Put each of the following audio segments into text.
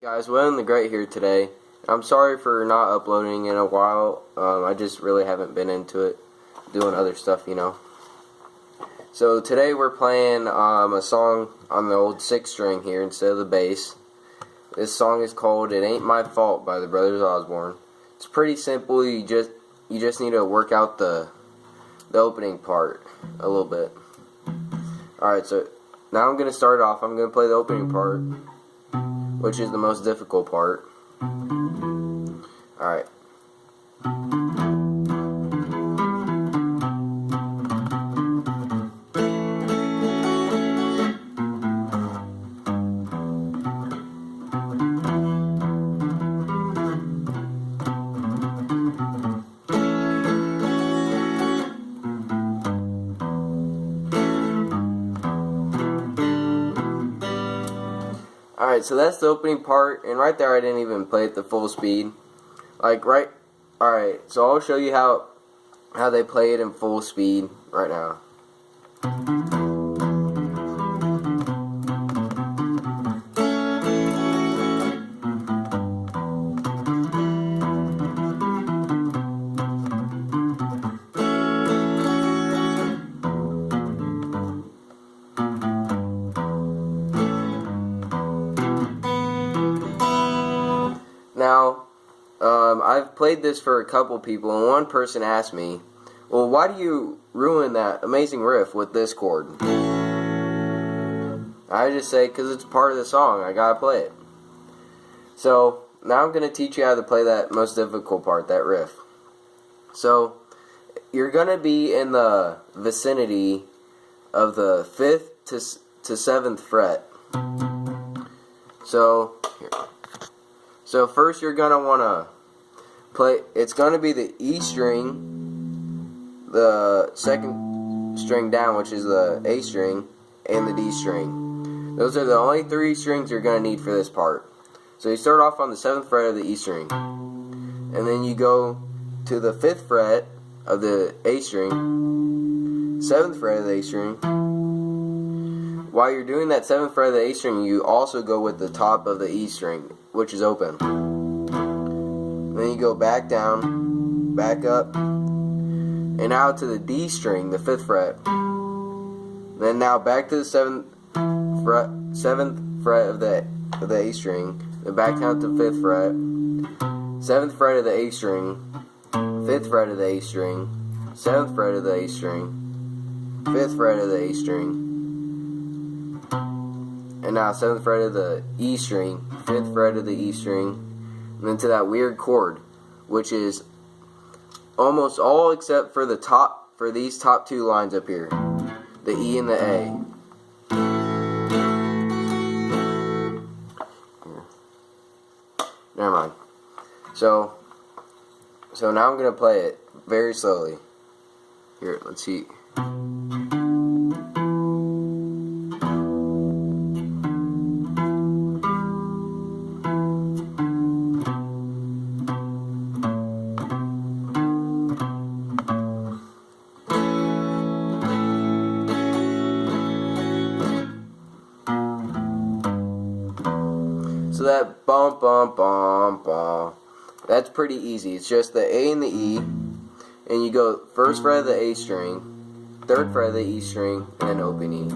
Guys, William the Great here today. I'm sorry for not uploading in a while. I just really haven't been into it, doing other stuff, you know. So today we're playing a song on the old 6-string here instead of the bass. This song is called "It Ain't My Fault" by the Brothers Osborne. It's pretty simple. You just need to work out the opening part a little bit. Alright, so now I'm going to start off. I'm going to play the opening part, which is the most difficult part. Alright. Alright, so that's the opening part, and right there I didn't even play it the full speed. Alright, so I'll show you how they play it in full speed right now. Now, I've played this for a couple people, and one person asked me, well, why do you ruin that amazing riff with this chord? I just say, because it's part of the song, I gotta play it. So, now I'm going to teach you how to play that most difficult part, that riff. So, you're going to be in the vicinity of the 5th to 7th fret. So first you're going to want to play, it's going to be the E string, the 2nd string down, which is the A string, and the D string. Those are the only 3 strings you're going to need for this part. So you start off on the 7th fret of the E string, and then you go to the 5th fret of the A string, 7th fret of the A string. While you're doing that 7th fret of the A string, you also go with the top of the E string, which is open. Then you go back down, back up, and out to the D string, the 5th fret. Then now back to the 7th fret of the A string, then back down to the 5th fret, 7th fret of the A string, 5th fret of the A string, 7th fret of the A string, 5th fret of the A string, and now 7th fret of the E string, 5th fret of the E string, and then to that weird chord, which is almost all except for the top, for these top 2 lines up here, the E and the A. Never mind. So now I'm gonna play it very slowly. Here, let's see. So that bum bum bum bum, that's pretty easy. It's just the A and the E, and you go 1st fret of the A string, 3rd fret of the E string, and then open E.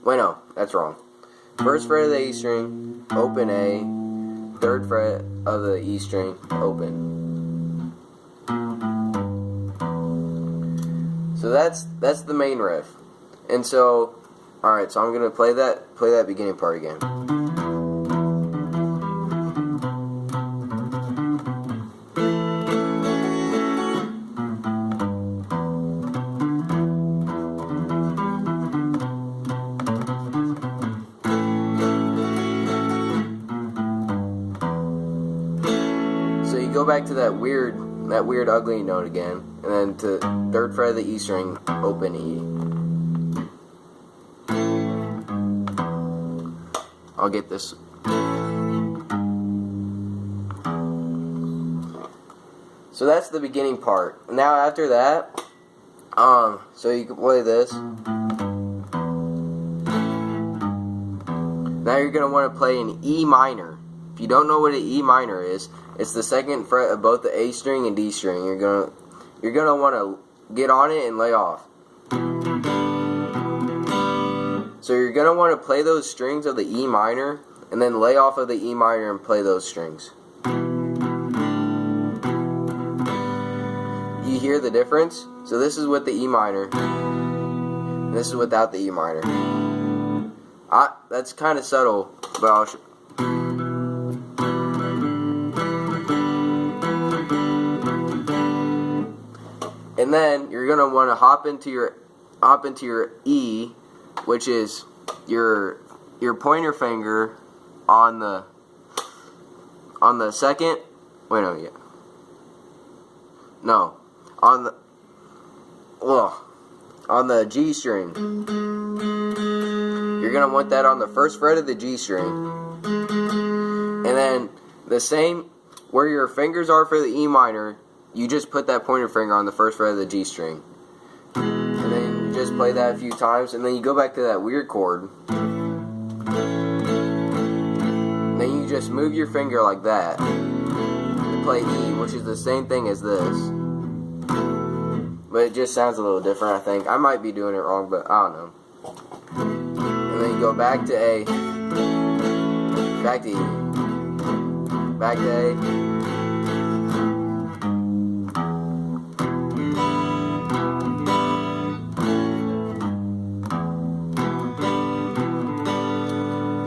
Wait, no, that's wrong. 1st fret of the A string, open A, 3rd fret of the E string, open. So that's the main riff. And so, alright, so I'm gonna play that beginning part again. Go back to that weird ugly note again, and then to 3rd fret of the E string, open E. I'll get this. So that's the beginning part. Now after that, so you can play this. Now you're going to want to play an E minor. If you don't know what an E minor is, it's the second fret of both the A string and D string. You're gonna want to get on it and lay off. So you're gonna want to play those strings of the E minor and then lay off of the E minor and play those strings. You hear the difference? So this is with the E minor, and this is without the E minor. That's kind of subtle, but I'll show. And then you're gonna want to hop into your E, which is your pointer finger on the second. Wait, no, yeah, no, on the G string. You're gonna want that on the first fret of the G string, and then the same where your fingers are for the E minor. You just put that pointer finger on the first fret of the G string, and then you just play that a few times, and then you go back to that weird chord, and then you just move your finger like that and play E, which is the same thing as this, but it just sounds a little different. I think I might be doing it wrong, but I don't know. And then you go back to A, back to E, back to A.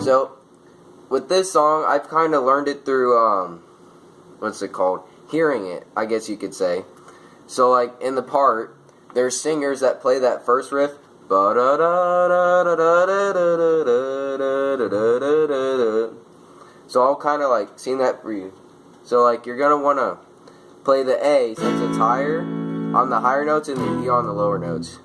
So, with this song, I've kind of learned it through, what's it called? Hearing it, I guess you could say. So, like, in the part, there's singers that play that first riff. So, I'll kind of, like, sing that for you. So, like, you're going to want to play the A, since it's higher, on the higher notes, and the E on the lower notes.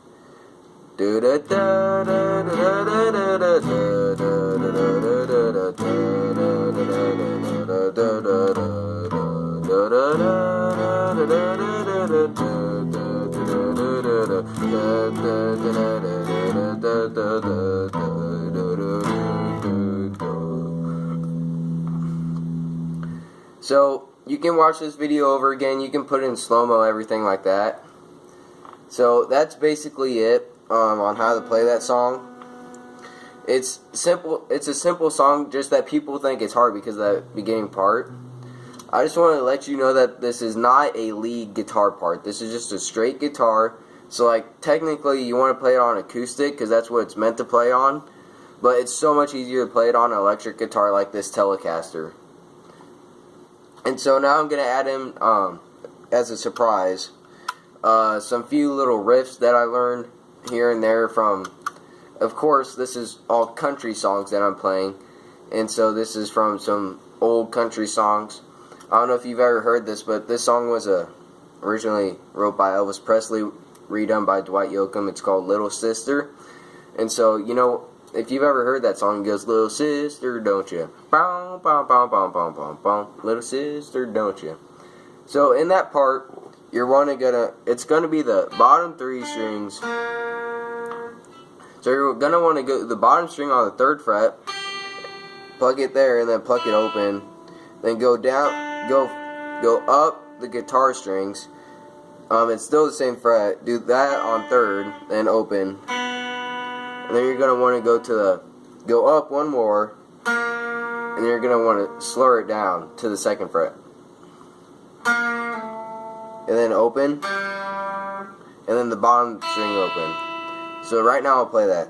So you can watch this video over again. You can put it in slow-mo, everything like that. So that's basically it on how to play that song. It's simple. It's a simple song, just that people think it's hard because of that beginning part. I just want to let you know that this is not a lead guitar part. This is just a straight guitar. So, like, technically you want to play it on acoustic because that's what it's meant to play on. But it's so much easier to play it on an electric guitar like this Telecaster. And so now I'm going to add in, as a surprise, some few little riffs that I learned here and there from, of course, this is all country songs that I'm playing. And so this is from some old country songs. I don't know if you've ever heard this, but this song was originally wrote by Elvis Presley, redone by Dwight Yoakam. It's called Little Sister. And so, you know, if you've ever heard that song, it goes, little sister, don't you? Bow, bow, bow, bow, bow, bow, bow. Little sister, don't you? So in that part, it's gonna be the bottom 3 strings. So you're gonna want to go the bottom string on the 3rd fret, plug it there, and then pluck it open. Then go down, go up the guitar strings. It's still the same fret. Do that on 3rd, then open. And then you're gonna want to go up one more, and then you're gonna want to slur it down to the 2nd fret. And then open, and then the bottom string open. So right now I'll play that.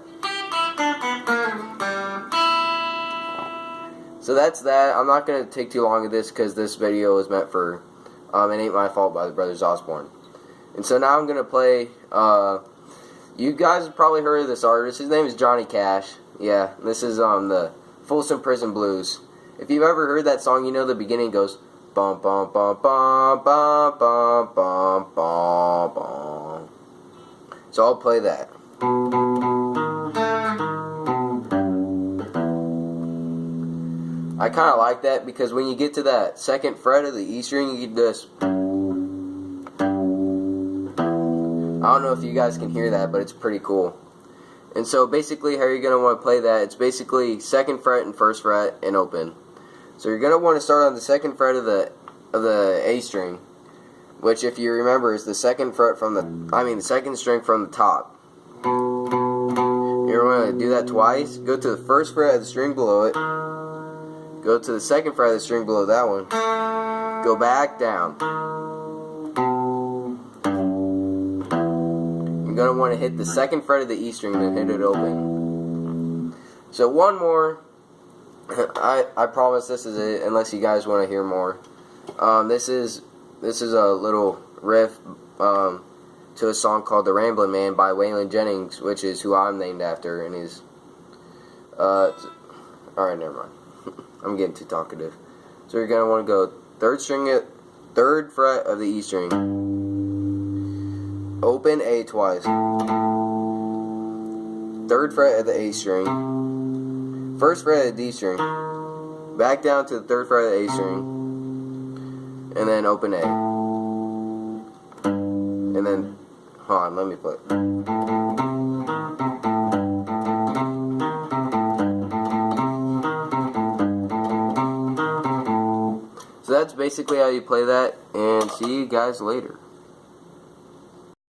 So that's that. I'm not going to take too long of this because this video is meant for It Ain't My Fault by the Brothers Osborne. And so now I'm going to play, you guys have probably heard of this artist. His name is Johnny Cash. Yeah, this is the Folsom Prison Blues. If you've ever heard that song, you know the beginning goes bum bum bum bum bum bum bum bum bum. So I'll play that. I kind of like that because when you get to that 2nd fret of the E string, you get this. I don't know if you guys can hear that, but it's pretty cool. And so basically how you're going to want to play that, it's basically 2nd fret and 1st fret and open. So you're gonna want to start on the second fret of the A string, which, if you remember, is the second fret from the second string from the top. You're going to do that twice. Go to the first fret of the string below it. Go to the second fret of the string below that one. Go back down. You're going to want to hit the second fret of the E string and then hit it open. So one more. I promise this is it, unless you guys want to hear more. This is a little riff to a song called "The Ramblin' Man" by Waylon Jennings, which is who I'm named after, and he's alright, never mind. I'm getting too talkative. So you're gonna want to go third fret of the E string, open A twice, third fret of the A string, first fret of the D string, back down to the third fret of the A string, and then open A. And then, hold on, let me play. So that's basically how you play that, and see you guys later.